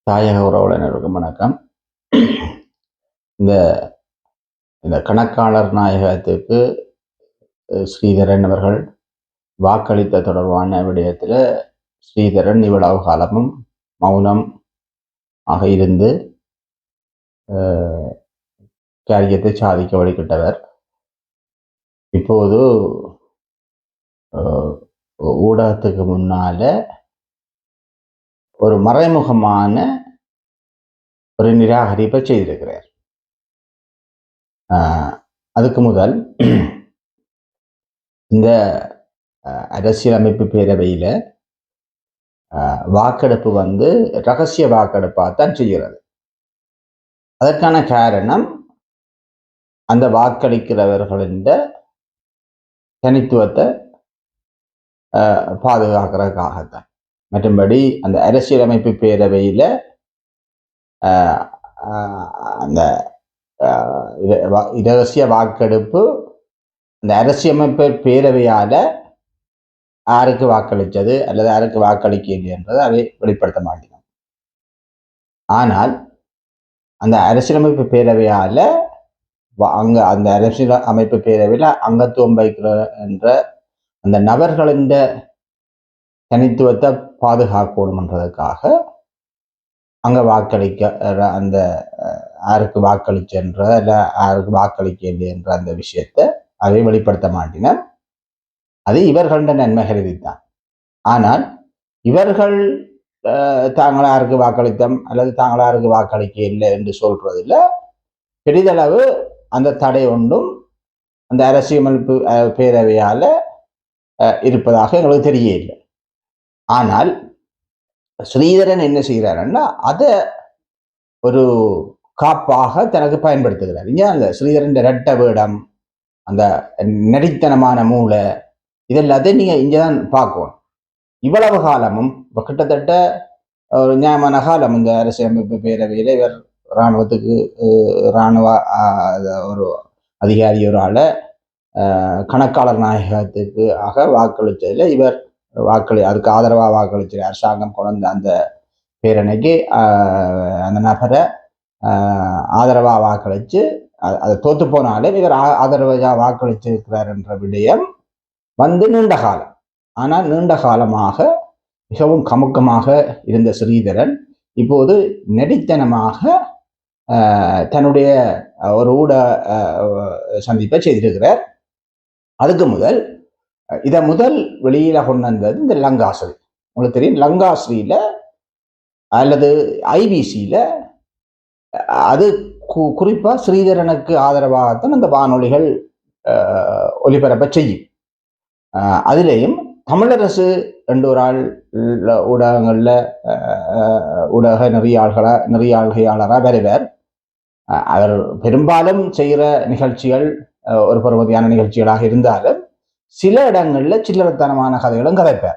தாயக உறவுகளுக்கும் வணக்கம். இந்த இந்த கணக்காளர் நாயகத்துக்கு ஸ்ரீதரன் அவர்கள் வாக்களித்த தொடர்பான விடயத்தில் ஸ்ரீதரன் இவ்வளவு காலமும் மௌனம் ஆக இருந்து காரியத்தை சாதிக்க வழிகிட்டவர். இப்போது ஊடகத்துக்கு முன்னால ஒரு மறைமுகமான ஒரு நிராகரிப்பை செய்திருக்கிறார். அதுக்கு முதல் இந்த அரசியலமைப்பு பேரவையில் வாக்கெடுப்பு ரகசிய வாக்கெடுப்பாகத்தான் செய்கிறது. அதற்கான காரணம் அந்த வாக்களிக்கிறவர்களின் தனித்துவத்தை பாதுகாக்கிறதுக்காகத்தான். மற்றும்படி அந்த அரசியலமைப்பு பேரவையில் அந்த இரகசிய வாக்கெடுப்பு அந்த அரசியலமைப்பு பேரவையால் யாருக்கு வாக்களித்தது அல்லது யாருக்கு வாக்களிக்கவில்லை என்பதை அதை வெளிப்படுத்த மாட்டேன். ஆனால் அந்த அரசியலமைப்பு பேரவையால் அந்த அரசியல் அமைப்பு பேரவையில் அங்கத்துவம் வைக்கிற என்ற அந்த நபர்களின் தனித்துவத்தை பாதுகாக்கணும்ன்றதுக்காக அங்கே வாக்களிக்க அந்த யாருக்கு வாக்களிச்சென்ற இல்லை யாருக்கு வாக்களிக்க என்ற அந்த விஷயத்தை அதை வெளிப்படுத்த மாட்டின. அது இவர்கள நன்மை கருதித்தான். ஆனால் இவர்கள் தாங்கள் யாருக்கு வாக்களித்தோம் அல்லது தாங்கள் யாருக்கு வாக்களிக்க இல்லை என்று சொல்றதில்ல. பெரிதளவு அந்த தடை ஒன்றும் அந்த அரசியலமைப்பு பேரவையால் இருப்பதாக எங்களுக்கு தெரிய இல்லை. ஆனால் ஸ்ரீதரன் என்ன செய்கிறாருன்னா அதை ஒரு காப்பாக தனக்கு பயன்படுத்துகிறார். இங்கே அந்த ஸ்ரீதரன் ரெட்ட வேடம், அந்த நடித்தனமான மூளை, இதெல்லாத்தையும் நீங்கள் இங்கே தான் பார்க்கணும். இவ்வளவு காலமும் இப்போ கிட்டத்தட்ட ஒரு நியாயமான காலம் இந்த அரசியலமைப்பு பேரவையில் இவர் இராணுவத்துக்கு இராணுவ ஒரு அதிகாரி ஒரு ஆளை கணக்காளர் நாயகத்துக்கு வாக்களித்ததில் இவர் அதுக்கு ஆதரவாக வாக்களிச்சு அரசாங்கம் கொண்டு அந்த பேரணிக்கு அந்த நபரை ஆதரவாக வாக்களித்து அதை தோத்து போனாலே இவர் ஆதரவாக வாக்களிச்சிருக்கிறார் என்ற விடயம் நீண்ட காலம். ஆனால் நீண்ட காலமாக மிகவும் கமுக்கமாக இருந்த ஸ்ரீதரன் இப்போது நெடித்தனமாக தன்னுடைய ஒரு ஊடக சந்திப்பை செய்திருக்கிறார். அதுக்கு முதல் வெளியில கொண்டு வந்தது இந்த லங்காஸ்ரீ. உங்களுக்கு தெரியும், லங்காஸ்ரீல அல்லது ஐபிசியில அது குறிப்பா ஸ்ரீதரனுக்கு ஆதரவாகத்தான் அந்த வானொலிகள் ஒலிபரப்ப செய்யும். அதிலேயும் தமிழரசு ரெண்டு ஒரு ஆள் ஊடகங்கள்ல ஊடக நெறியாள்கையாளராக வருவார். அவர் பெரும்பாலும் செய்கிற நிகழ்ச்சிகள் ஒரு பருவதியான நிகழ்ச்சிகளாக இருந்தாலும் சில இடங்கள்ல சில்லறத்தனமான கதைகளும் கதைப்பார்.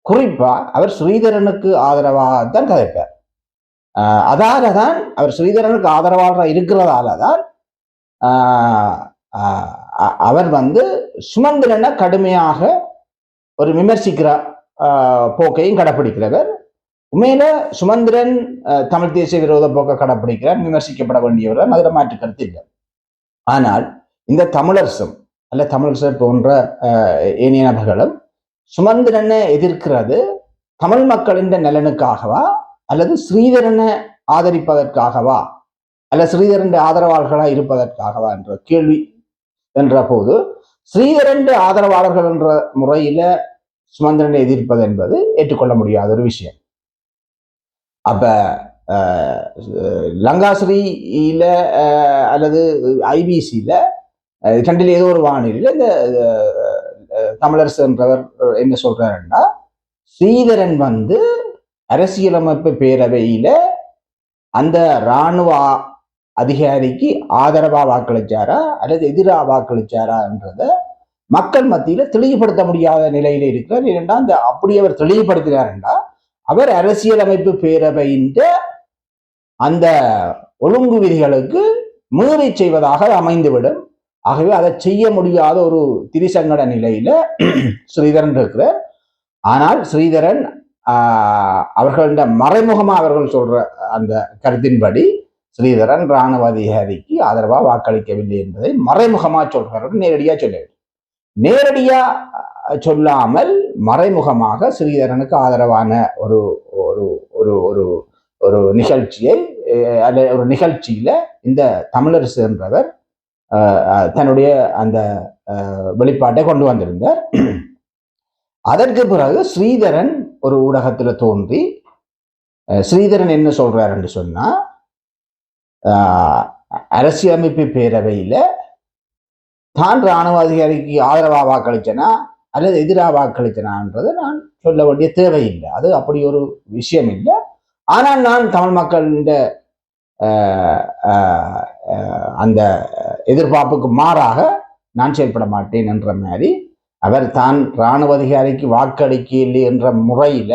குறிப்பா அவர் ஸ்ரீதரனுக்கு ஆதரவாகத்தான் கதைப்பார். அதாலதான் அவர் ஸ்ரீதரனுக்கு ஆதரவாக இருக்கிறதாலதான் அவர் சுமந்திரனை கடுமையாக ஒரு விமர்சிக்கிற போக்கையும் கடைப்பிடிக்கிறவர். உண்மையில சுமந்திரன் தமிழ் தேசிய விரோத போக்கை கடைப்பிடிக்கிறார், விமர்சிக்கப்பட வேண்டியவர், அதில் மாற்று கருத்து இல்லை. ஆனால் இந்த தமிழரசும் அல்ல தமிழரசர் போன்ற ஏனைய நபர்களும் சுமந்திரனை எதிர்க்கிறது தமிழ் மக்களின் நலனுக்காகவா அல்லது ஸ்ரீதரனை ஆதரிப்பதற்காகவா அல்ல ஸ்ரீதரன் ஆதரவாளர்களாக இருப்பதற்காகவா என்ற கேள்வி என்ற போது ஸ்ரீதரன் ஆதரவாளர்கள் என்ற முறையில சுமந்திரனை எதிர்ப்பது என்பது ஏற்றுக்கொள்ள முடியாத ஒரு விஷயம். அப்ப லங்காஸ்ரீல அல்லது ஐபிசியில ரெண்டில் ஏதோ ஒரு வானிலையில் இந்த தமிழரசு என்றவர் என்ன சொல்றாருன்னா, ஸ்ரீதரன் அரசியலமைப்பு பேரவையில அந்த இராணுவ அதிகாரிக்கு ஆதரவா வாக்களிச்சாரா அல்லது எதிராக வாக்களிச்சாரா என்றத மக்கள் மத்தியில தெளிவுபடுத்த முடியாத நிலையில இருக்கிறார். ஏனென்றா அப்படி அவர் தெளிவுபடுத்தினார்ன்றா அவர் அரசியலமைப்பு பேரவையின் அந்த ஒழுங்கு விதிகளுக்கு மீறி செய்வதாக அமைந்துவிடும். ஆகவே அதை செய்ய முடியாத ஒரு திரிசங்கட நிலையில ஸ்ரீதரன் இருக்கிறார். ஆனால் ஸ்ரீதரன் அவர்கள மறைமுகமா அவர்கள் சொல்ற அந்த கருத்தின்படி ஸ்ரீதரன் இராணுவ அதிகாரிக்கு ஆதரவா வாக்களிக்கவில்லை என்பதை மறைமுகமா சொல்கிறார்கள், நேரடியா சொல்லவில்லை. நேரடியா சொல்லாமல் மறைமுகமாக ஸ்ரீதரனுக்கு ஆதரவான ஒரு ஒரு ஒரு ஒரு ஒரு நிகழ்ச்சியை அல்ல ஒரு நிகழ்ச்சியில இந்த தமிழரசு என்றவர் தன்னுடைய அந்த வெளிப்பாட்டை கொண்டு வந்திருந்தார். அதற்கு பிறகு ஸ்ரீதரன் ஒரு ஊடகத்துல தோன்றி ஸ்ரீதரன் என்ன சொல்றார் என்று சொன்னா, அரசியலமைப்பு பேரவையில தான் இராணுவ அதிகாரிக்கு ஆதரவா வாக்களிச்சனா அல்லது எதிராக வாக்களிச்சனான்றதை நான் சொல்ல வேண்டிய தேவையில்லை, அது அப்படி ஒரு விஷயம் இல்லை. ஆனால் நான் தமிழ் மக்களின் அந்த எதிர்பார்ப்புக்கு மாறாக நான் செயல்பட மாட்டேன் என்ற மாதிரி அவர் தான் இராணுவ அதிகாரிக்கு வாக்களிக்கவில்லை என்ற முறையில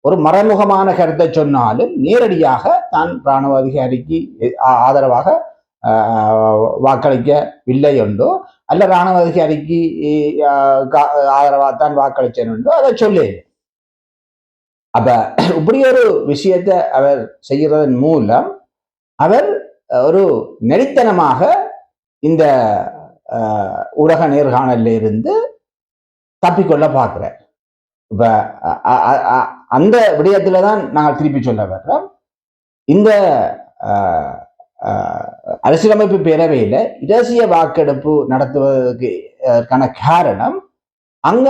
ஒரு மறைமுகமான கருத்தை சொன்னாலும் நேரடியாக தான் இராணுவ அதிகாரிக்கு ஆதரவாக வாக்களிக்கவில்லை என்றோ அல்ல இராணுவ அதிகாரிக்கு ஆதரவாகத்தான் வாக்களிச்சேன் என்றோ அதை சொல்லு. அப்ப இப்படி ஒரு விஷயத்தை அவர் செய்கிறதன் மூலம் அவர் ஒரு நெறித்தனமாக இந்த ஊடக நேர்காணலில் இருந்து தப்பிக்கொள்ள பார்க்கிறார். இப்ப அந்த விடயத்துல தான் நாங்கள் திருப்பி சொல்ல வர்றோம். இந்த அரசியலமைப்பு பேரவையில இரகசிய வாக்கெடுப்பு நடத்துவதற்கான காரணம் அங்க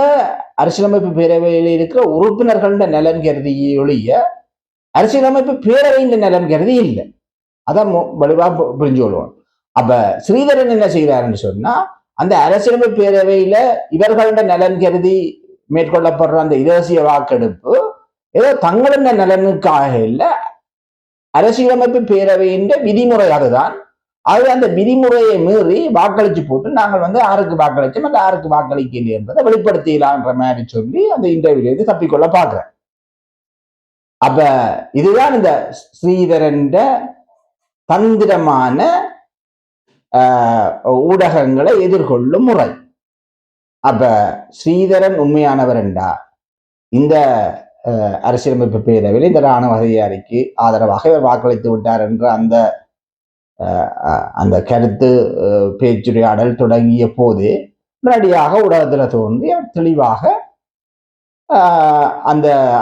அரசியலமைப்பு பேரவையில் இருக்கிற உறுப்பினர்கள நலன் கருதியை ஒழிய அரசியலமைப்பு பேரவையின் நலன் கருதி இல்லை. அதான் வலுவா புரிஞ்சு கொள்வோம். அப்ப ஸ்ரீதரன் என்ன செய்கிறாருன்னு சொன்னா, அந்த அரசியலமைப்பு பேரவையில இவர்கள நலன் கருதி மேற்கொள்ளப்படுற அந்த இரகசிய வாக்கெடுப்பு ஏதோ தங்களின் நலனுக்காக இல்லை, அரசியலமைப்பு பேரவையின் விதிமுறை அதுதான். அது அந்த விதிமுறையை மீறி வாக்களிச்சு போட்டு நாங்கள் யாருக்கு வாக்களிச்சோம் அல்ல யாருக்கு வாக்களிக்கல என்பதை வெளிப்படுத்தலான்ற மாதிரி சொல்லி அந்த இன்டர்வியூல தப்பிக்கொள்ள பார்க்கிறேன். அப்ப இதுதான் இந்த ஸ்ரீதரன் தந்திரமான ஊடகங்களை எதிர்கொள்ளும் முறை. அப்ப ஸ்ரீதரன் உண்மையானவர் என்றா இந்த அரசியலமைப்பு பேரவையில் இந்த இராணுவ அதிகாரிக்கு ஆதரவாக இவர் வாக்களித்து விட்டார் என்ற அந்த கருத்து பேச்சுரையாடல் தொடங்கிய போது நேரடியாக ஊடகத்தில் தோன்றி தெளிவாக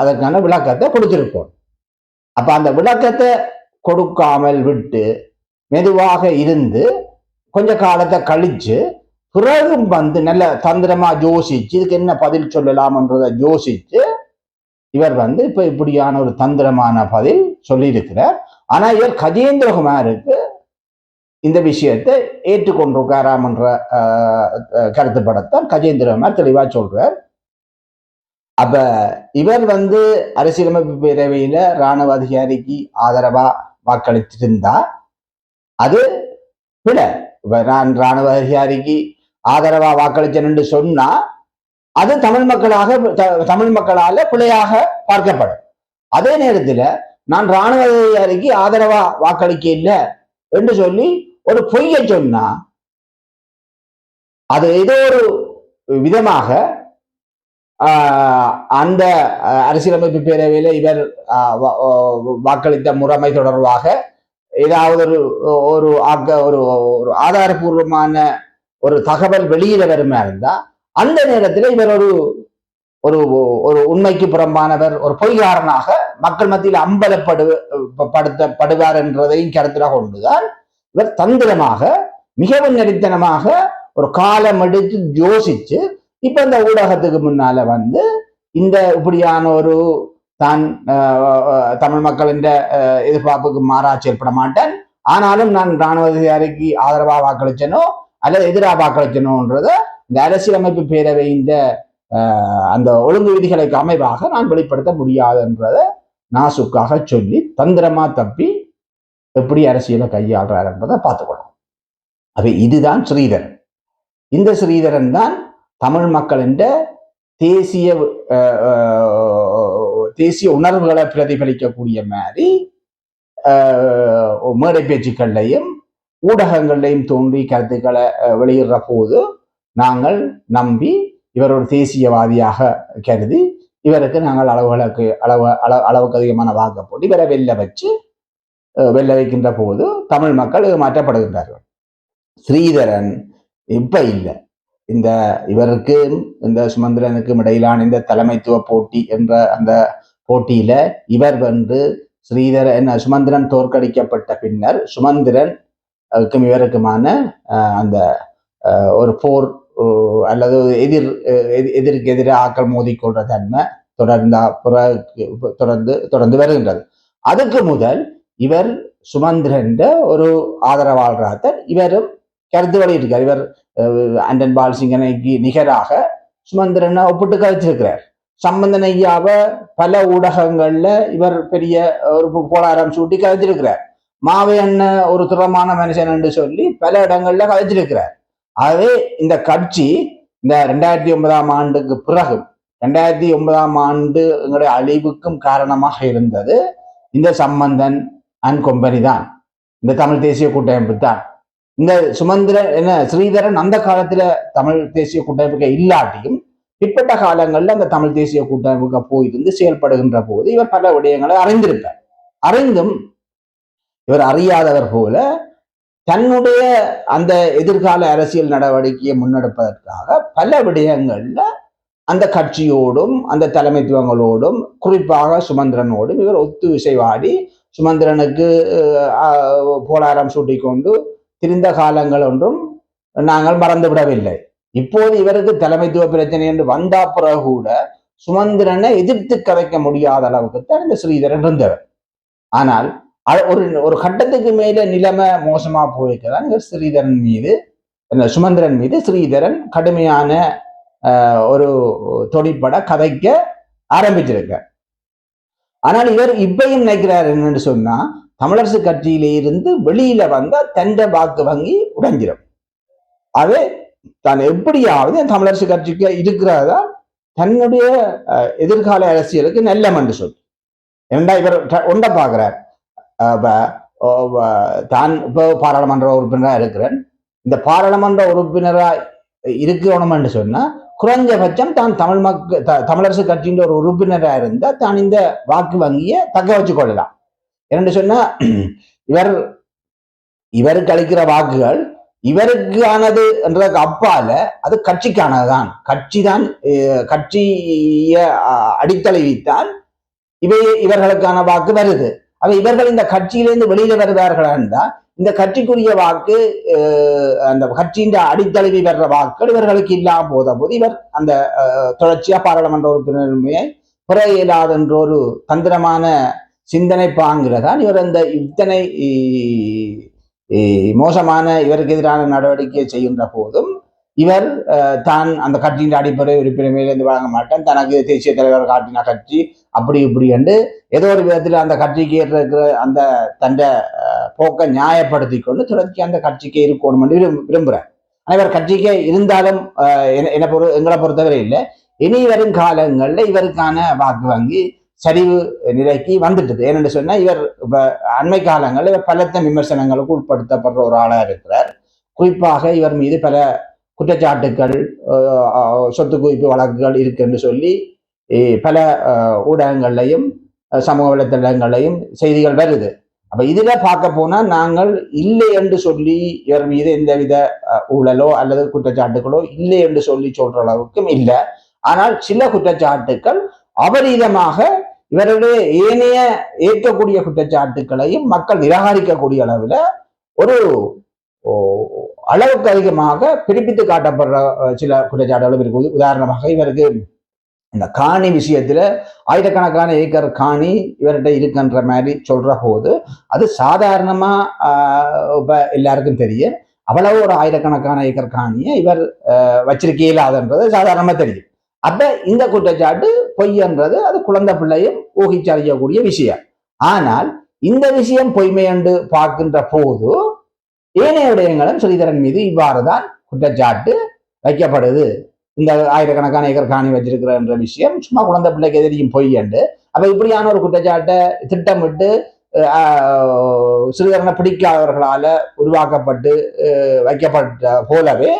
அதற்கான விளக்கத்தை கொடுத்திருப்போம். அப்ப அந்த விளக்கத்தை கொடுக்காமல் விட்டு மெதுவாக இருந்து கொஞ்ச காலத்தை கழிச்சு பிறகும் நல்ல தந்திரமா யோசிச்சு இதுக்கு என்ன பதில் சொல்லலாம்ன்றதை யோசிச்சு இவர் இப்ப இப்படியான ஒரு தந்திரமான பதில் சொல்லியிருக்கிறார். ஆனா இவர் கஜேந்திரகுமாருக்கு இந்த விஷயத்தை ஏற்றுக்கொண்டிருக்காராம் என்ற கருத்துப்படத்தான் கஜேந்திரகுமார் தெளிவா சொல்றார். அப்ப இவர் அரசியலமைப்பு பேரவையில இராணுவ அதிகாரிக்கு ஆதரவா வாக்களித்திருந்தா அது பிழை. நான் இராணுவ அதிகாரிக்கு ஆதரவா வாக்களிச்சேன் சொன்னா அது தமிழ் மக்களால பிழையாக பார்க்கப்படும். அதே நேரத்தில் நான் இராணுவ அதிகாரிக்கு ஆதரவா வாக்களிக்க இல்லை என்று சொல்லி ஒரு பொய்யை சொன்னா அது ஏதோ ஒரு விதமாக அந்த அரசியலமைப்பு பேரவையில இவர் வாக்களித்த முறைமை தொடர்பாக ஏதாவது ஒரு ஆதாரபூர்வமான ஒரு தகவல் வெளியில வருமா இருந்தா அந்த நேரத்தில் இவர் ஒரு உண்மைக்கு புறம்பானவர், ஒரு பொய்காரனாக மக்கள் மத்தியில் அம்பலப்படுத்தப்படுவார் என்றதையும் கருத்துல கொண்டுதான் இவர் தந்திரமாக மிகவும் நெறித்தனமாக ஒரு காலம் எடுத்து யோசிச்சு இப்ப இந்த ஊடகத்துக்கு முன்னால இந்த இப்படியான ஒரு தான் தமிழ் மக்களின் எதிர்பார்ப்புக்கு மாறா செயல்பட மாட்டேன், ஆனாலும் நான் இராணுவ அதிகாரிக்கு ஆதரவா வாக்களிச்சனோ அல்லது எதிராக வாக்களிச்சனோன்றத இந்த அரசியலமைப்பு பேரவையின் அந்த ஒழுங்கு விதிகளுக்கு அமைவாக நான் வெளிப்படுத்த முடியாதுன்றதை நாசுக்காக சொல்லி தந்திரமா தப்பி எப்படி அரசியலை கையாளுறார் என்பதை பார்த்துக்கணும். அப்ப இதுதான் ஸ்ரீதரன். இந்த ஸ்ரீதரன் தான் தமிழ் மக்களின் தேசிய உணர்வுகளை பிரதிபலிக்கக்கூடிய மாதிரி மேடை பேச்சுக்கள்லையும் ஊடகங்கள்லையும் தோன்றி கருத்துக்களை வெளியிடுற போது நாங்கள் நம்பி இவர் ஒரு தேசியவாதியாக கருதி இவருக்கு நாங்கள் அளவுக்கு அதிகமான வாக்கு போட்டு இவரை வெல்ல வைக்கின்ற போது தமிழ் மக்கள் மாற்றப்படுகின்றார்கள். ஸ்ரீதரன் இப்ப இல்லை. இவருக்கு இந்த சுமந்திரனுக்கும் இடையிலான இந்த தலைமைத்துவ போட்டி என்ற அந்த போட்டியில இவர் சுமந்திரன் தோற்கடிக்கப்பட்ட பின்னர் சுமந்திரன் இவருக்குமான அந்த ஒரு போர் அல்லது எதிருக்கு எதிராக ஆக்கள் மோதிக்கொள்ற தன்மை தொடர்ந்து வருகின்றது. அதுக்கு முதல் இவர் சுமந்திரன் ஒரு ஆதரவாளராக இவரும் கருத்து வெளியிட்டிருக்கார். இவர் அண்டன் பாலசிங்கனைக்கு நிகராக சுமந்திரனை ஒப்பிட்டு கழிச்சிருக்கிறார். சம்பந்தன் ஐயாவை பல ஊடகங்கள்ல இவர் பெரிய ஒரு போலாரம் சூட்டி கழிச்சிருக்கிறார். மாவை அண்ணன் ஒரு துறமான மனுஷன் என்று சொல்லி பல இடங்கள்ல கழிச்சிருக்கிறார். ஆகவே இந்த கட்சி இந்த 2009 ஆண்டுக்கு பிறகு 2009 ஆண்டு எங்களுடைய அழிவுக்கும் காரணமாக இருந்தது இந்த சம்பந்தன் அண்ட் கொம்பனி தான், இந்த தமிழ் தேசிய கூட்டமைப்பு தான். இந்த ஸ்ரீதரன் அந்த காலத்துல தமிழ் தேசிய கூட்டமைப்புக்கு இல்லாட்டியும் பிற்பட்ட காலங்கள்ல அந்த தமிழ் தேசிய கூட்டமைப்புக்கு போயிருந்து செயல்படுகின்ற போது இவர் பல விடயங்களை அறிந்திருப்பார். அறிந்தும் இவர் அறியாதவர் போல தன்னுடைய அந்த எதிர்கால அரசியல் நடவடிக்கையை முன்னெடுப்பதற்காக பல விடயங்கள்ல அந்த கட்சியோடும் அந்த தலைமைத்துவங்களோடும் குறிப்பாக சுமந்திரனோடும் இவர் ஒத்து விசைவாடி சுமந்திரனுக்கு போலாரம் சூட்டிக்கொண்டு திரிந்த காலங்கள் ஒன்றும் நாங்கள் மறந்துவிடவில்லை. இப்போது இவருக்கு தலைமைத்துவ பிரச்சனை என்று வந்தா பிறகு கூட சுமந்திரனை எதிர்த்து கதைக்க முடியாத அளவுக்கு தான் இந்த ஸ்ரீதரன் இருந்தவர். ஆனால் ஒரு கட்டத்துக்கு மேல நிலைமை மோசமா போயிருக்கதான் சுமந்திரன் மீது ஸ்ரீதரன் கடுமையான ஒரு தொடிப்பட கதைக்க ஆரம்பிச்சிருக்க. ஆனால் இவர் இப்பையும் நினைக்கிறார் என்னன்னு சொன்னா, தமிழரசு கட்சியிலே இருந்து வெளியில வந்தா தண்ட வாக்கு வங்கி உடைஞ்சிடும். அதே தான் எப்படியாவது தமிழரசு கட்சிக்கு இருக்கிறதா தன்னுடைய எதிர்கால அரசியலுக்கு நல்லம் என்று சொல்லி ஏன்னா இவர் ஒன்றை பார்க்கிறார். தான் இப்போ பாராளுமன்ற உறுப்பினராக இருக்கிறேன், இந்த பாராளுமன்ற உறுப்பினராக இருக்கணும் என்று சொன்னா குறைஞ்சபட்சம் தான் தமிழரசு கட்சியின் ஒரு உறுப்பினராக இருந்தா தான் இந்த வாக்கு வங்கியை தக்க வச்சு கொள்ளலாம். என்று சொன்னா இவருக்கு அளிக்கிற வாக்குகள் இவருக்கானது என்றதுக்கு அப்பால அது கட்சிக்கானதுதான். கட்சிய அடித்தளவித்தான் இவர்களுக்கான வாக்கு வருது. அவ இவர்கள் இந்த கட்சியிலிருந்து வெளியில வருவார்கள் என்றால் இந்த கட்சிக்குரிய வாக்கு அந்த கட்சியின் அடித்தளவி வர்ற வாக்குகள் இவர்களுக்கு இல்லாம போது இவர் அந்த தொடர்ச்சியா பாராளுமன்ற உறுப்பினருமே பெற இயலாது என்ற ஒரு தந்திரமான சிந்தனை பாங்கிறதான் இவர் அந்த இத்தனை மோசமான இவருக்கு எதிரான நடவடிக்கையை செய்கின்ற போதும் இவர் தான் அந்த கட்சியின் அடிப்படை உறுப்பினரிலிருந்து வழங்க மாட்டேன், தனக்கு தேசிய தலைவர் காட்டின கட்சி அப்படி இப்படி என்று ஏதோ ஒரு விதத்தில் அந்த கட்சிக்கு இருக்கிற அந்த தன்னை போக்கை நியாயப்படுத்தி கொண்டு தொடர்ச்சி அந்த கட்சிக்கு இருக்கணும் என்று விரும்புகிறேன். ஆனால் இவர் கட்சிக்கு இருந்தாலும் எங்களை பொறுத்தவரை இல்லை, இனி வரும் காலங்களில் இவருக்கான வாக்கு வங்கி சரிவு நிலைக்கு வந்துட்டது. ஏனென்று சொன்னா இவர் இப்ப அண்மை காலங்களில் இவர் பலத்த விமர்சனங்களுக்கு உட்படுத்தப்படுற ஒரு ஆளா இருக்கிறார். குறிப்பாக இவர் மீது பல குற்றச்சாட்டுக்கள், சொத்து குவிப்பு வழக்குகள் இருக்குன்னு சொல்லி பல ஊடகங்களையும் சமூக வலைத்தளங்களையும் செய்திகள் வருது. அப்ப இதுல பார்க்க போனா நாங்கள் இல்லை என்று சொல்லி இவர் மீது எந்தவித ஊழலோ அல்லது குற்றச்சாட்டுகளோ இல்லை என்று சொல்லி சொல்ற அளவுக்கும் இல்லை. ஆனால் சில குற்றச்சாட்டுக்கள் அபரீதமாக இவருடைய ஏனைய ஏற்கக்கூடிய குற்றச்சாட்டுக்களையும் மக்கள் நிராகரிக்கக்கூடிய அளவில் ஒரு அளவுக்கு அதிகமாக பிரிப்பித்து காட்டப்படுற சில குற்றச்சாட்டுகளும் இருக்குது. உதாரணமாக இவருக்கு இந்த காணி விஷயத்துல ஆயிரக்கணக்கான ஏக்கர் காணி இவர்கிட்ட இருக்குன்ற மாதிரி சொல்ற போது அது சாதாரணமா எல்லாருக்கும் தெரியும். அவ்வளவு ஒரு ஆயிரக்கணக்கான ஏக்கர் காணியை இவர் வச்சிருக்க இயலாதுன்றது சாதாரணமா தெரியும். அப்ப இந்த குற்றச்சாட்டு பொய்யன்றது அது குழந்தை பிள்ளையும் ஊகிச்சறியக்கூடிய விஷயம். ஆனால் இந்த விஷயம் பொய்மை என்று பார்க்கின்ற போது ஏனைய விடயங்களும் ஸ்ரீதரன் மீது இவ்வாறுதான் குற்றச்சாட்டு வைக்கப்படுது. இந்த ஆயிரக்கணக்கான ஏக்கர் காணி வச்சிருக்கிற என்ற விஷயம் சும்மா குழந்தை பிள்ளைக்கு எதிரியும் பொய் என்று. அப்ப இப்படியான ஒரு குற்றச்சாட்டை திட்டமிட்டு ஸ்ரீதரனை பிடிக்காதவர்களால உருவாக்கப்பட்டு வைக்கப்பட்ட போலவே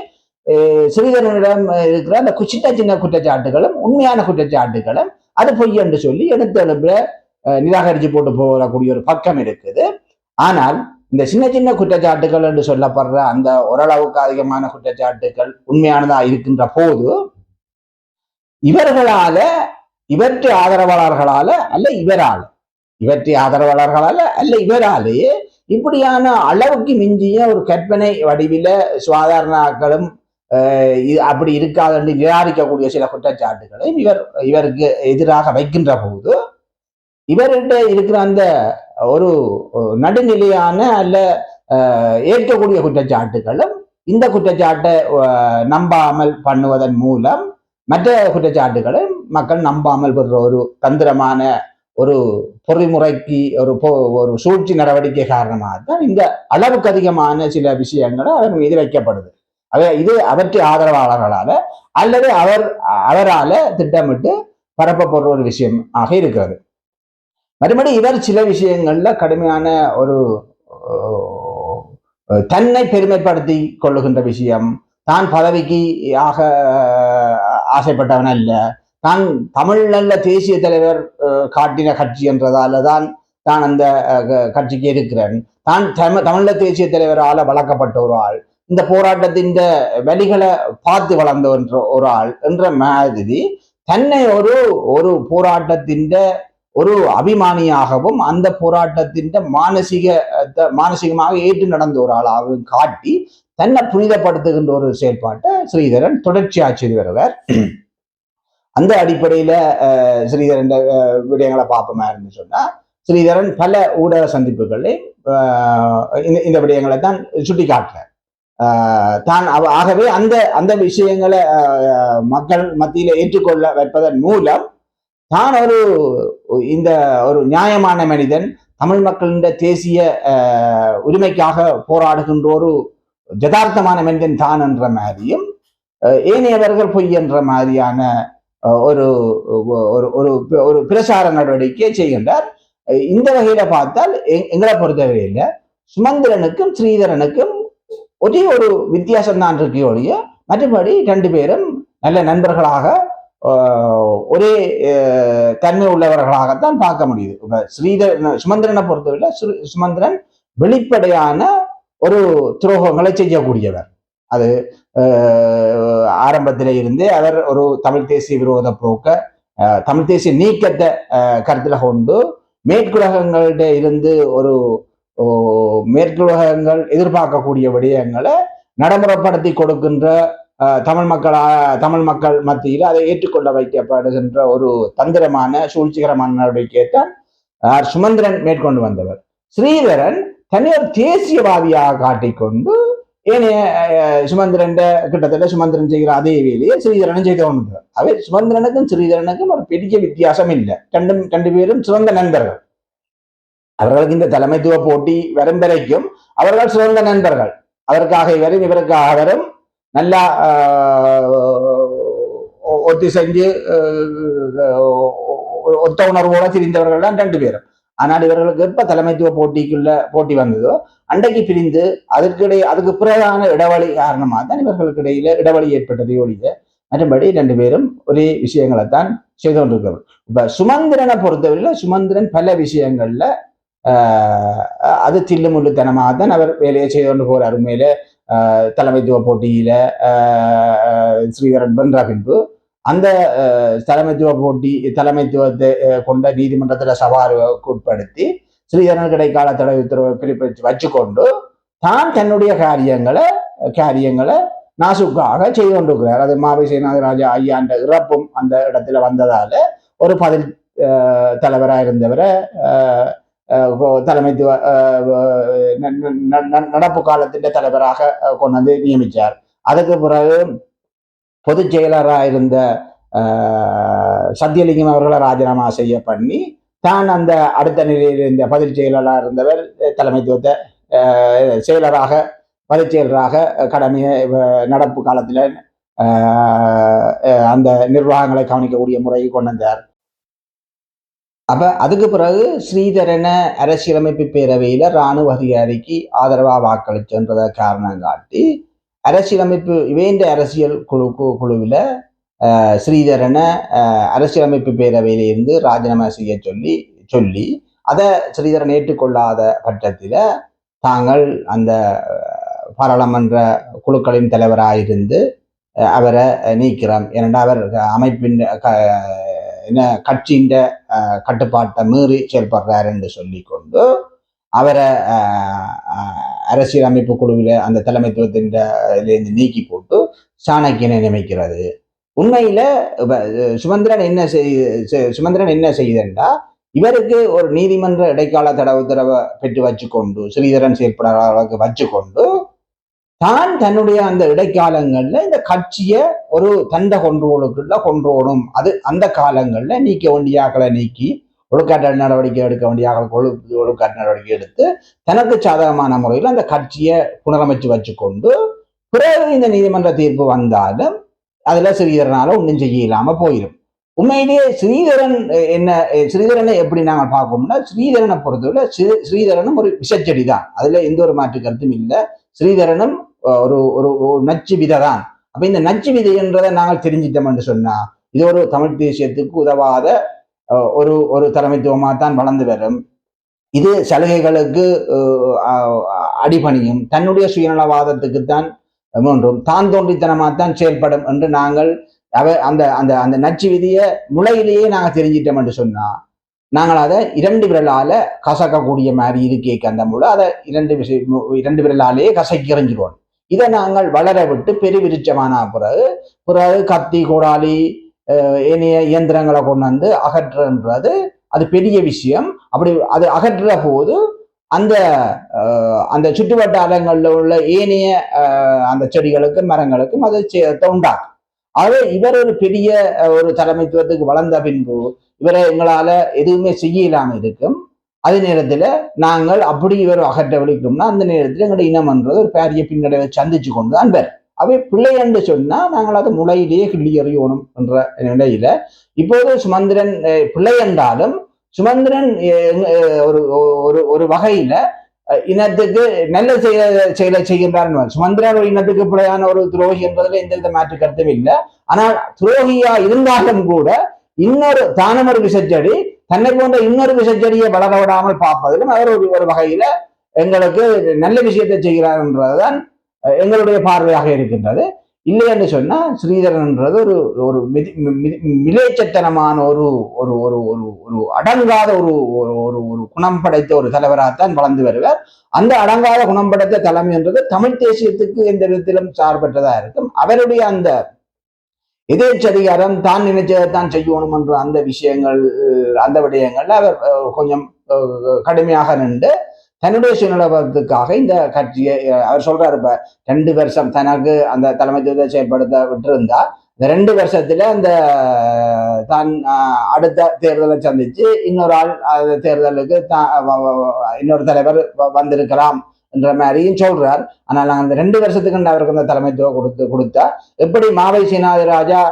ஸ்ரீதரனிடம் இருக்கிற அந்த சின்ன சின்ன குற்றச்சாட்டுகளும் உண்மையான குற்றச்சாட்டுகளும் அது பொய் என்று சொல்லி எடுத்தெழுப்ப நிராகரிச்சு போட்டு போகக்கூடிய ஒரு பக்கம் இருக்குது. ஆனால் இந்த சின்ன சின்ன குற்றச்சாட்டுகள் என்று சொல்லப்படுற அந்த ஓரளவுக்கு அதிகமான குற்றச்சாட்டுகள் உண்மையானதா இருக்கின்ற போது இவர்களால, இவற்றை ஆதரவாளர்களால அல்ல இவராலேயே இப்படியான அளவுக்கு மிஞ்சிய ஒரு கற்பனை வடிவில சுகாதாரங்களும் அப்படி இருக்காது என்று நிராகரிக்கக்கூடிய சில குற்றச்சாட்டுகளை இவருக்கு எதிராக வைக்கின்ற போது இவர்கிட்ட இருக்கிற அந்த ஒரு நடுநிலையான அல்ல ஏற்கக்கூடிய குற்றச்சாட்டுகளும் இந்த குற்றச்சாட்டை நம்பாமல் பண்ணுவதன் மூலம் மற்ற குற்றச்சாட்டுகளை மக்கள் நம்பாமல் பெறுற ஒரு தந்திரமான ஒரு பொறிமுறைக்கு ஒரு சூழ்ச்சி நடவடிக்கை காரணமாக தான் இந்த அளவுக்கு அதிகமான சில விஷயங்களை அவர் மீது வைக்கப்படுது. இது அவற்றை ஆதரவாளர்களால அல்லது அவரால திட்டமிட்டு பரப்பப்படுற ஒரு விஷயமாக இருக்கிறது. மறுபடி இவர் சில விஷயங்கள்ல கடுமையான ஒரு தன்னை பெருமைப்படுத்தி கொள்ளுகின்ற விஷயம், தான் பதவிக்கு ஆசைப்பட்டவன் அல்ல, தான் தமிழ் நல்ல தேசிய தலைவர் காட்டின கட்சி என்றதால தான் அந்த கட்சிக்கு இருக்கிறேன், தான் தமிழ்ல தேசிய தலைவரால வளர்க்கப்பட்ட ஒரு ஆள், இந்த போராட்டத்தின் வழிகளை பார்த்து வளர்ந்த ஒரு ஆள் என்ற மாதிரி தன்னை ஒரு போராட்டத்தின் ஒரு அபிமானியாகவும் அந்த போராட்டத்தின் மானசீகமாக ஏற்று நடந்த ஒரு ஆளாகவும் காட்டி தன்னை புனிதப்படுத்துகின்ற ஒரு செயல்பாட்டை ஸ்ரீதரன் தொடர்ச்சியா செய்து வருவார். அந்த அடிப்படையில ஸ்ரீதரன் விடயங்களை பார்ப்போமா இருந்து சொன்னா, ஸ்ரீதரன் பல ஊடக சந்திப்புகளில் இந்த விடயங்களை தான் சுட்டி காட்டுறார். தான் ஆகவே அந்த விஷயங்களை மக்கள் மத்தியில ஏற்றுக்கொள்ள வைப்பதன் மூலம் தான் ஒரு நியாயமான மனிதன், தமிழ் மக்களின் தேசிய உரிமைக்காக போராடுகின்ற ஒரு யதார்த்தமான மனிதன் தான் என்ற மாதிரியும், ஏனையவர்கள் பொய் என்ற மாதிரியான ஒரு ஒரு பிரசார நடவடிக்கையை செய்கின்றார். இந்த வகையில பார்த்தால் எங்களை பொறுத்தவரையில சுமந்திரனுக்கும் ஸ்ரீதரனுக்கும் ஒரே ஒரு வித்தியாசம் தான் இருக்கு ஒழிய மற்றபடி ரெண்டு பேரும் நல்ல நண்பர்களாக ஒரே தன்மை உள்ளவர்களாகத்தான் பார்க்க முடியுது. சுமந்திரனை பொறுத்தவரை சுமந்திரன் வெளிப்படையான ஒரு துரோகங்களை செய்யக்கூடியவர். அது ஆரம்பத்தில இருந்தே அவர் ஒரு தமிழ் தேசிய விரோத போக்க, தமிழ் தேசிய நீக்கத்தை கருத்துல கொண்டு மேற்குலகங்கள்ட இருந்து மேற்குலகங்கள் எதிர்பார்க்கக்கூடிய விடயங்களை நடைமுறைப்படுத்தி கொடுக்கின்ற தமிழ் மக்கள் மத்தியில் அதை ஏற்றுக்கொள்ள வைக்கப்படுகின்ற ஒரு தந்திரமான சூழ்ச்சிகரமான நடவடிக்கையைத்தான் சுமந்திரன் மேற்கொண்டு வந்தவர். ஸ்ரீதரன் தனியார் தேசியவாதியாக காட்டிக்கொண்டு ஏனைய சுமந்திரன் கிட்டத்தட்ட சுமந்திரன் செய்கிற அதே வேலையை ஸ்ரீதரனும் செய்து கொண்டார். அவை சுமந்திரனுக்கும் ஸ்ரீதரனுக்கும் ஒரு பெரிய வித்தியாசம் இல்லை. ரெண்டு பேரும் சிறந்த நண்பர்கள். அவர்களுக்கு இந்த தலைமைத்துவ போட்டி வரும் வரைக்கும் அவர்கள் சிறந்த நண்பர்கள். அதற்காக இவரும் இவருக்காக அவரும் நல்லா ஒத்தி செஞ்சு ஒத்த உணர்வோட திரிந்தவர்கள் தான் ரெண்டு பேரும். ஆனால் இவர்களுக்கு எப்ப தலைமைத்துவ போட்டி வந்ததோ அன்றைக்கு பிரிந்து அதுக்கு பிறகான இடைவெளி காரணமாக தான் இவர்களுக்கு இடையில இடைவெளி ஏற்பட்டதை ஒழிய மற்றபடி ரெண்டு பேரும் ஒரே விஷயங்களைத்தான் செய்து கொண்டிருக்கிறோம். இப்ப சுமந்திரனை பொறுத்தவரையில சுமந்திரன் பல விஷயங்கள்ல அது தில்லுமுள்ளுத்தனமாக தான் அவர் வேலையை செய்து கொண்டு போறார். உண்மையில தலைமைத்துவ போட்டியில ஸ்ரீதரன் வென்ற பின்பு அந்த தலைமைத்துவத்தை கொண்ட நீதிமன்றத்துல சவாலுக்கு உட்படுத்தி ஸ்ரீதரன் இடைக்கால தடை உத்தரவை பிறப்பித்து வச்சுக்கொண்டு தான் தன்னுடைய காரியங்களை நாசுக்காக செய்து கொண்டிருக்கிறார். அது மாவை சேனாதிராஜா ஐயாண்ட இறப்பும் அந்த இடத்துல வந்ததால ஒரு பதில் தலைவராக இருந்தவரை தலைமைத்துவ நடப்பு காலத்தின் தலைவராக கொண்டு வந்து நியமித்தார். அதுக்கு பிறகு பொதுச் செயலராக இருந்த சத்தியலிங்கம் அவர்களை ராஜினாமா செய்ய பண்ணி தான் அந்த அடுத்த நிலையில் இருந்த பதில் செயலராக இருந்தவர் தலைமைத்துவத்தை பதில் செயலராக கடமையை நடப்பு காலத்தில் அந்த நிர்வாகங்களை கவனிக்கக்கூடிய முறையை கொண்டு வந்தார். அப்ப அதுக்கு பிறகு ஸ்ரீதரனை அரசியலமைப்பு பேரவையில இராணுவ அதிகாரிக்கு ஆதரவா வாக்களிச்சுன்றத காரணம் காட்டி அரசியலமைப்பு இவேண்ட அரசியல் குழுவில ஸ்ரீதரனை அரசியலமைப்பு பேரவையிலிருந்து ராஜினாமா செய்ய சொல்லி அதை ஸ்ரீதரன் ஏற்றுக்கொள்ளாத பட்சத்தில் தாங்கள் அந்த பாராளுமன்ற குழுக்களின் தலைவராயிருந்து அவரை நீக்கிறோம். ஏனென்றால் அவர் அமைப்பின் கட்சியின் கட்டுப்பாட்டை மீறி செயல்படுறார் என்று சொல்லிக்கொண்டு அவரை அரசியலமைப்பு குழுவில் அந்த தலைமைத்துவத்தின் நீக்கி போட்டு சாணக்கியனை நியமிக்கிறது. உண்மையில சுமந்திரன் என்ன செய்தா இவருக்கு ஒரு நீதிமன்ற இடைக்கால தடை உத்தரவை பெற்று வச்சுக்கொண்டு ஸ்ரீதரன் செயல்படுற அளவுக்கு வச்சுக்கொண்டு தான் தன்னுடைய அந்த இடைக்காலங்கள்ல இந்த கட்சியை ஒரு தண்ட கொன்றோடும். அது அந்த காலங்கள்ல நீக்க வேண்டிய ஆக்களை நீக்கி ஒழுக்காட்டு நடவடிக்கை எடுக்க வேண்டிய ஒழுக்காட்டு நடவடிக்கை எடுத்து தனக்கு சாதகமான முறையில் அந்த கட்சியை புனரமைச்சு வச்சுக்கொண்டு பிறகு இந்த நீதிமன்ற தீர்ப்பு வந்தாலும் அதுல ஸ்ரீதரனால ஒன்றும் செய்ய இல்லாம போயிடும். உண்மையிலேயே ஸ்ரீதரனை எப்படி நாங்கள் பார்ப்போம்னா ஸ்ரீதரனை பொறுத்தவரை ஸ்ரீதரனும் ஒரு விஷச்செடி தான். அதுல எந்த ஒரு மாற்று கருத்தும் இல்லை. ஸ்ரீதரனும் ஒரு ஒரு நச்சு விதை தான். அப்ப இந்த நச்சு விதை என்றதை நாங்கள் தெரிஞ்சிட்டோம் என்று சொன்னா இது ஒரு தமிழ் தேசியத்துக்கு உதவாத ஒரு தலைமைத்துவமாக தான் வளர்ந்து வரும். இது சலுகைகளுக்கு அடிபணியும், தன்னுடைய சுயநலவாதத்துக்குத்தான் மூன்றும் தான் தோன்றித்தனமாகத்தான் செயல்படும் என்று நாங்கள் அந்த அந்த அந்த நச்சு விதியை முளையிலேயே நாங்கள் தெரிஞ்சிட்டோம் என்று சொன்னா நாங்கள் அதை 2 விரலால கசக்கக்கூடிய மாதிரி இருக்கேக்கு அந்த முளை அதை 2 விரலாலேயே கசக்கி எறிஞ்சிடுவோம். இதை நாங்கள் வளர விட்டு பெருவிருச்சமான பிறகு கத்தி கோடாலி ஏனைய இயந்திரங்களை கொண்டு வந்து அகற்றுன்றது அது பெரிய விஷயம். அப்படி அது அகற்றுற போது அந்த அந்த சுற்றுவட்டாரங்களில் உள்ள ஏனைய அந்த செடிகளுக்கும் மரங்களுக்கும் அது உண்டாகும். ஆக இவர் ஒரு பெரிய ஒரு தலைமைத்துவத்துக்கு வளர்ந்த பின்பு இவரை எங்களால எதுவுமே செய்ய இல்லாம இருக்கும். அதே நேரத்துல நாங்கள் அப்படி இவர் அகற்ற விழிக்கணும்னா அந்த நேரத்துல எங்களுடைய இனம்ன்றது ஒரு பெரிய பின்னடைவை சந்திச்சு கொண்டுதான் பேர். அவை பிள்ளை என்று சொன்னா நாங்கள் அதை முளையிலேயே கிள்ளி எறியணும் என்ற நிலையில இப்போது சுமந்திரன் பிள்ளை என்றாலும் சுமந்திரன் ஒரு வகையில இனத்துக்கு நல்ல செயலை செய்கின்றார். சுமந்திரன் ஒரு இனத்துக்கு பிள்ளையான ஒரு துரோகி என்பதில் எந்தவித மாற்று கருத்தும் இல்லை. ஆனால் துரோகியா இருந்தாலும் கூட இன்னொரு தானம் ஒரு விசைச்செடி தன்னை போன்ற இன்னொரு விசைச்செடியை வளர விடாமல் பார்ப்பதிலும் அவர் ஒரு வகையில எங்களுக்கு நல்ல விஷயத்தை செய்கிறார் என்றதுதான் எங்களுடைய பார்வையாக இருக்கின்றது. இல்லை என்று சொன்னா ஸ்ரீதரன்ன்றது ஒரு ஒரு மிலேச்சத்தனமான ஒரு ஒரு ஒரு ஒரு ஒரு அடங்காத ஒரு ஒரு ஒரு குணம் படைத்த ஒரு தலைவராகத்தான் வளர்ந்து வருவார். அந்த அடங்காத குணம் படைத்த தலைமை என்றது தமிழ் தேசியத்துக்கு எந்த விதத்திலும் சார்பற்றதா இருக்கும். அவருடைய அந்த எதேச்சதிகாரம் தான் நினைச்சதான் செய்யணும் என்ற அந்த விஷயங்கள் அந்த விடயங்கள்ல அவர் கொஞ்சம் கடுமையாக நின்று தன்னுடைய சுயநலத்துக்காக இந்த கட்சியை அவர் சொல்றாரு. இப்ப 2 வருஷம் தனக்கு அந்த தலைமைத்துவத்தை செயல்படுத்த விட்டிருந்தா இந்த 2 வருஷத்துல அந்த தான் அடுத்த தேர்தலை சந்திச்சு இன்னொரு ஆள் தேர்தலுக்கு இன்னொரு தலைவர் வந்திருக்கலாம் என்ற மாதிரியும் சொல்றார். ஆனால் நாங்கள் அந்த 2 வருஷத்துக்கு அவருக்கு அந்த தலைமைத்துவம் கொடுத்தா எப்படி மாவை சீனாதிராஜா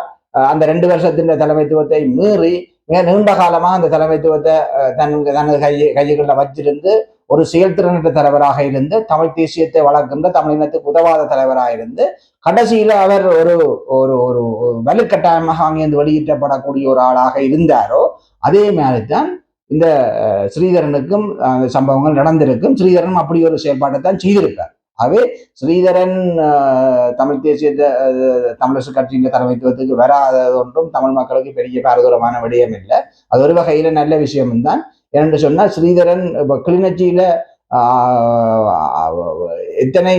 அந்த 2 வருஷத்தின் தலைமைத்துவத்தை மீறி மிக நீண்ட காலமா அந்த தலைமைத்துவத்தை தனது கைகளில் வச்சிருந்து ஒரு செயல்திறனற்ற தலைவராக இருந்து தமிழ் தேசியத்தை வளர்க்கின்ற தமிழினத்துக்கு உதவாத தலைவராக இருந்து கடைசியில அவர் ஒரு ஒரு ஒரு வலுக்கட்டாயமாக அங்கிருந்து வெளியிட்டப்படக்கூடிய ஒரு ஆளாக இருந்தாரோ அதே மாதிரிதான் இந்த ஸ்ரீதரனுக்கும் சம்பவங்கள் நடந்திருக்கும். ஸ்ரீதரன் அப்படி ஒரு செயல்பாட்டை தான் செய்திருக்கார். ஆகவே ஸ்ரீதரன் தமிழ் தேசியத்தை தமிழரசு கட்சியின் தலைமைத்துவத்துக்கு வராதது ஒன்றும் தமிழ் மக்களுக்கு பெரிய பாரதூரமான விடயம் இல்லை. அது ஒரு வகையில நல்ல விஷயம் தான். என்று சொன்னால் ஸ்ரீதரன் கிளிநொச்சியில எத்தனை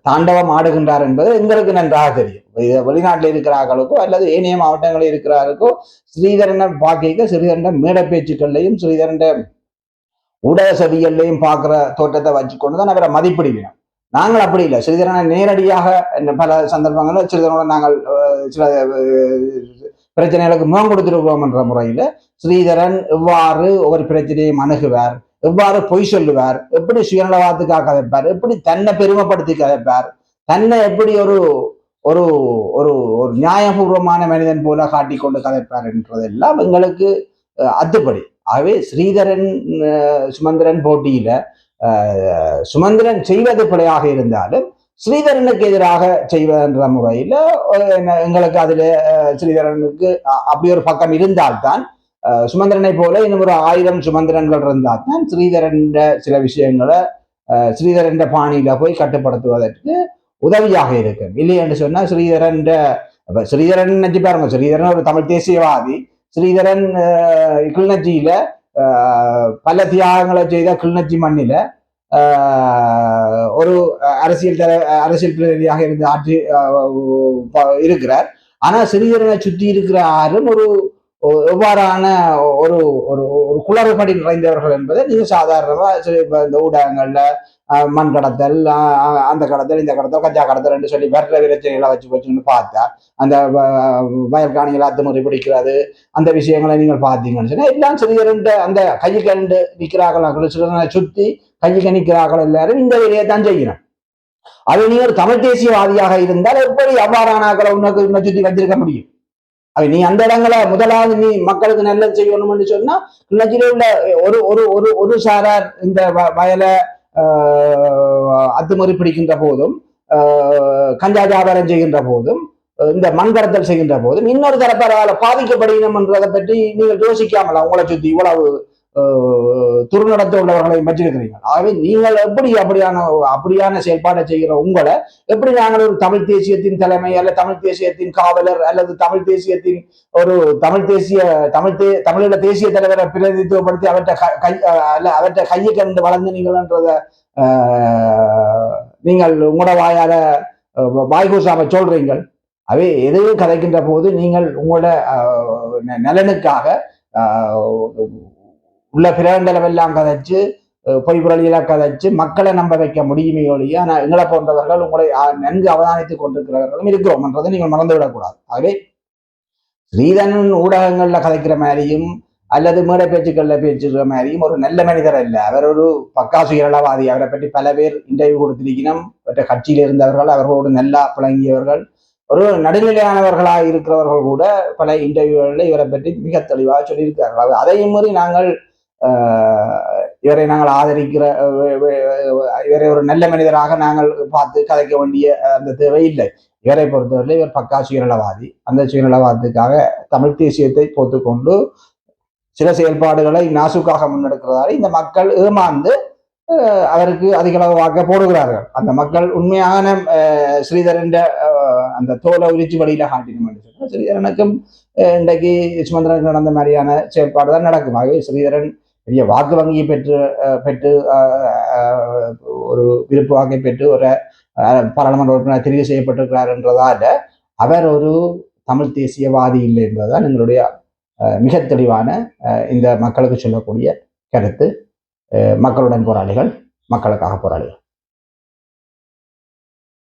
தாண்டவம் ஆடுகின்றார் என்பது எங்களுக்கு நன்றாக தெரியும். வெளிநாட்டில் இருக்கிறார்களுக்கோ அல்லது ஏனைய மாவட்டங்களில் இருக்கிறார்களுக்கோ ஸ்ரீதரனை பார்க்க ஸ்ரீதரன் மேடை பேச்சுக்கள்லையும் ஸ்ரீதரன் ஊடக சதிகள்லையும் பார்க்கிற தோற்றத்தை வச்சுக்கொண்டுதான் அவரை மதிப்பிடுகிறோம். நாங்கள் அப்படி இல்லை. ஸ்ரீதரனை நேரடியாக பல சந்தர்ப்பங்களில் ஸ்ரீதரனோட நாங்கள் சில பிரச்சனைகளுக்கு முகம் கொடுத்திருக்கிறோம் என்ற முறையில ஸ்ரீதரன் எவ்வாறு ஒரு பிரச்சனையை அணுகுவார், எவ்வாறு பொய் சொல்லுவார், எப்படி சுயநலவாதத்துக்காக கதைப்பார், எப்படி தன்னை பெருமைப்படுத்தி கதைப்பார், தன்னை எப்படி ஒரு ஒரு ஒரு ஒரு நியாயபூர்வமான மனிதன் போல காட்டிக்கொண்டு கதைப்பார் என்றதெல்லாம் எங்களுக்கு அத்துப்படி. ஆகவே ஸ்ரீதரன் சுமந்திரன் போட்டியில சுமந்திரன் செய்வது பிழையாக இருந்தாலும் ஸ்ரீதரனுக்கு எதிராக செய்வதென்ற முறையில எங்களுக்கு அதுல ஸ்ரீதரனுக்கு அப்படி ஒரு பக்கம் இருந்தால்தான் சுமந்திரனை போல இன்னும் ஒரு 1000 சுமந்திரன்கள் இருந்தால்தான் ஸ்ரீதரன் சில விஷயங்களை ஸ்ரீதரன் பாணியில போய் கட்டுப்படுத்துவதற்கு உதவியாக இருக்கு. இல்லை என்று சொன்னா ஸ்ரீதரன் நினைச்சு பாருங்க, ஸ்ரீதரன் ஒரு தமிழ் தேசியவாதி. ஸ்ரீதரன் கிளிநொச்சியில பல தியாகங்களை செய்த கிளிநொச்சி மண்ணில ஒரு அரசியல் பிரதிநிதியாக இருந்து ஆட்சி இருக்கிறார். ஆனா ஸ்ரீதரனை சுற்றி இருக்கிற யாரும் ஒரு எவ்வாறான ஒரு ஒரு ஒரு குளறுபடி நிறைந்தவர்கள் என்பதை நீங்க சாதாரணமா இந்த ஊடகங்கள்ல மண் கடத்தல், அந்த கடத்தல், இந்த கடத்தல், கஞ்சா கடத்தல் சொல்லி வேற பிரச்சனைகளை வச்சுன்னு பார்த்தா அந்த வயற்காணிகளை அத்துமுறை பிடிக்கிறது அந்த விஷயங்களை நீங்கள் பார்த்தீங்கன்னு சொன்னா எல்லாம் சிறிய அந்த கையை கண்டு நிற்கிறார்கள் சிலரை சுத்தி கையை கணிக்கிறார்கள் எல்லாரும் இந்த வேலையை தான் செய்யணும். அது நீ ஒரு தமிழ் தேசியவாதியாக இருந்தால் எப்படி அவ்வாறான உன்னை சுத்தி வச்சிருக்க முடியும்? நீ அந்த இடங்களை முதலாவது நீ மக்களுக்கு நல்லது செய்யணும்னு சொன்னா கிளர்ச்சியில உள்ள ஒரு ஒரு ஒரு ஒரு சாரார் இந்த வயலை அத்துமுறை பிடிக்கின்ற போதும் கஞ்சா வியாபாரம் செய்கின்ற போதும் இந்த மண் கடத்தல் செய்கின்ற போதும் இன்னொரு தரப்பாரால பாதிக்கப்படுகிறோம் என்றதை பற்றி நீங்கள் யோசிக்காமல உங்களை சுத்தி இவ்வளவு துர்நடத்த உள்ளவர்களை வச்சிருக்கிறீர்கள். ஆகவே நீங்கள் எப்படி அப்படியான செயல்பாடை செய்கிற உங்களை எப்படி நாங்கள் ஒரு தமிழ் தேசியத்தின் தலைமை அல்ல தமிழ் தேசியத்தின் காவலர் அல்லது தமிழ் தேசியத்தின் ஒரு தமிழீழ தேசிய தலைவரை பிரதிநிதித்துவப்படுத்தி அவற்றை கையை கண்டு வளர்ந்து நீங்கள்ன்றத நீங்கள் உங்களோட வாயால வாய்கூசாம சொல்றீங்கள். அவை எதுவும் கதைக்கின்ற போது நீங்கள் உங்களோட நலனுக்காக உள்ள பிரகண்டளவெல்லாம் கதைச்சு பொய் புரளியெல்லாம் கதைச்சு மக்களை நம்ப வைக்க முடியுமே ஒழிய ஆனால் எங்களை போன்றவர்கள் உங்களை நன்கு அவதானித்துக் கொண்டிருக்கிறவர்களும் இருக்கிறோம் என்றதை நீங்கள் மறந்துவிடக்கூடாது. ஆகவே ஸ்ரீதரன் ஊடகங்கள்ல கதைக்கிற மாதிரியும் அல்லது மேடை பேச்சுக்கள்ல பேச்சுக்கிற மாதிரியும் ஒரு நல்ல மனிதர் அல்ல. அவர் ஒரு பக்கா சுயநலவாதி. அவரை பற்றி பல பேர் இன்டர்வியூ கொடுத்திருக்கணும். மற்ற கட்சியில் இருந்தவர்கள், அவர்களோடு நல்லா பழங்கியவர்கள், ஒரு நடுநிலையானவர்களாக இருக்கிறவர்கள் கூட பல இன்டர்வியூகளில் இவரை பற்றி மிக தெளிவாக சொல்லியிருக்கிறார்கள். அதையும் மீறி இவரை நாங்கள் ஆதரிக்கிற இவரை ஒரு நல்ல மனிதராக நாங்கள் பார்த்து கதைக்க வேண்டிய அந்த தேவை இல்லை. இவரை பொறுத்தவரை இவர் பக்கா சுயநலவாதி. அந்த சுயநலவாதத்துக்காக தமிழ் தேசியத்தை போத்துக்கொண்டு சில செயல்பாடுகளை நாசுக்காக முன்னெடுக்கிறதால இந்த மக்கள் ஏமாந்து அவருக்கு அதிகளவு வாக்க போடுகிறார்கள். அந்த மக்கள் உண்மையான ஸ்ரீதரன் அந்த தோலை உரிச்சு வழியில காட்டினோம் என்று சொன்னால் ஸ்ரீதரனுக்கும் இன்றைக்கு சுமந்திரனுக்கு நடந்த மாதிரியான செயல்பாடு தான் நடக்கும். ஆகவே ஸ்ரீதரன் பெரிய வாக்கு வங்கியை பெற்று ஒரு விருப்பு வாக்கை பெற்று ஒரு பாராளுமன்ற உறுப்பினர் தெரிவு செய்யப்பட்டிருக்கிறார் என்றதால அவர் ஒரு தமிழ் தேசியவாதி இல்லை என்பதுதான் எங்களுடைய மிக தெளிவான இந்த மக்களுக்கு சொல்லக்கூடிய கருத்து. மக்களுடன் போராளிகள், மக்களுக்காக போராளிகள்.